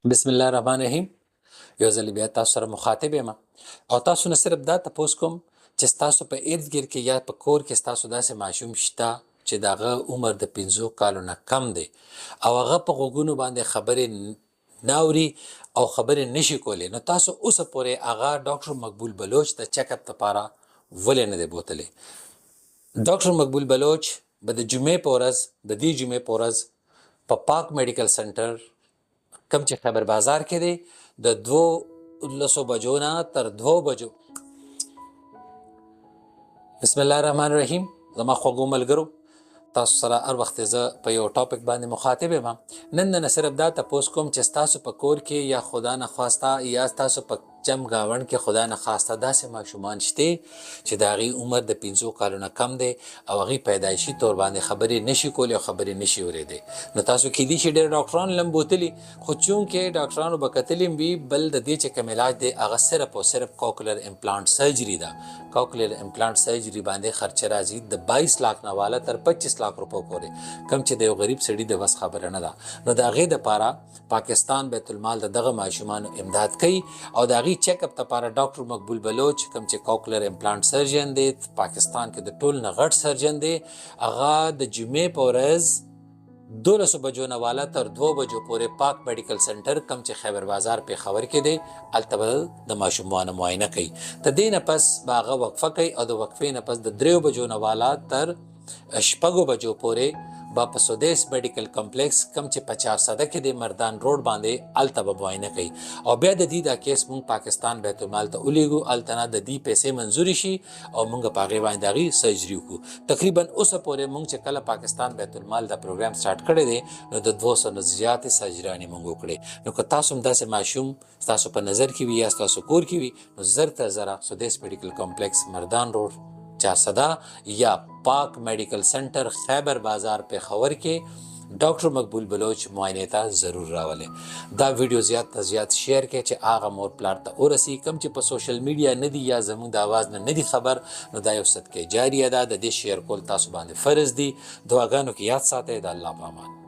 بسم الله الرحمن الرحیم. یو ځل بیا تاسو سره مخاطب یم او تاسو نه صرف دا تپوس کوم چې تاسو په ارد ګرد کې یا په کور کې تاسو داسې ماشوم شته چې دغه عمر د 15 کالو نه کم دی او هغه په غوږونو باندې خبرې ناوري او خبرې نشي کولی، نو تاسو اوسه پورې هغه ډاکټر مقبول بلوچ د چیک اپ لپاره ولې نه دی بوتلی. ډاکټر مقبول بلوچ به د جمعې په ورځ د دې جمعې په ورځ په پاک میډیکل سنټر کم چې خبر بازار کې دی د 12 بجو نه تر 2 بجو. بسم الله الرحمن الرحیم. زما خوږو ملګرو، تاسو سره هر وخت زه په یو ټاپک باندې مخاطب یم. نن نه صرف دا تاسو کوم چې تاسو په کور کې یا خدا نه خواسته یا تاسو په جم گاون کې خدا نه خواسته داسې ماشومان شته چې د هغې عمر د 15 کالو نه کم دی او هغې پیدایشي طور باندې خبرې نشي کولی او خبرې نشي اورېدی، نو تاسو کیدای شي ډېر ډاکټران لم بوتلي، خو چونکې ډاکټرانو به کتلي وي بل د دې چې کوم علاج دی هغه صرف او صرف کوکلر امپلانټ سرجري ده. کوکلر امپلانټ سرجري باندې خرچه راځي د 22 लाख نه والا تر 25 लाख روپو پورې، کم چې د یو غریب سړي د وس خبره نه ده. نو د هغې دپاره پاکستان بیت المال دغه ماشومانو امداد کوي او د هغې چیک اپ لپاره ډاکټر مقبول بلوچ کوم چې کوکلر امپلانټ سرجن دی پاکستان کې د ټول نه غټ سرجن دی، هغه د جمعې په ورځ 12 بجو نه والا تر 2 بجو پورې پاک میډیکل سنټر کم چې خیبر بازار پېښور کې دی هلته به د ماشومانو معاینه کوي. د دې نه پس به هغه وقفه کوي او د وقفې نه پس د 3 بجو نه والا تر 6 بجو پورې با په سودیس میډیکل کمپلیکس کم چې په 400 کې د مردان روډ باندې هلته به معاینه کوي او بیا د دې دا کیس مونږ پاکستان بیت المال ته ولیږو، هلته نه د دې پیسې منظوري شي او مونږ په هغې باندې د هغې سرجري وکړو. تقریبا اوسه پورې مونږ چې کله پاکستان بیت المال دا پروګرام سټارټ کړی دی نو د 200 نه زیاتې سرجریانې مونږ وکړې. نو که تاسو هم داسې ماشوم ستاسو په نظر کې وي یا ستاسو کور کې وي نو زر تر زره سودیس میډیکل کمپلیکس مردان روډ 400 یا پاک میډیکل سنټر خیبر بازار پېښور کې ډاکټر مقبول بلوچ معاینې ته ضرور راولئ. دا ویډیو زیات ته زیات شیر کړئ چې هغه مور پلار ته ورسي کم چې په سوشل میډیا نه دي یا زموږ د آواز نه دي خبر، نو دا یو صدقه جاریه ده، د دې شیر کول تاسو باندې فرض دي. دعاګانو کې یاد ساتئ. د الله په امان.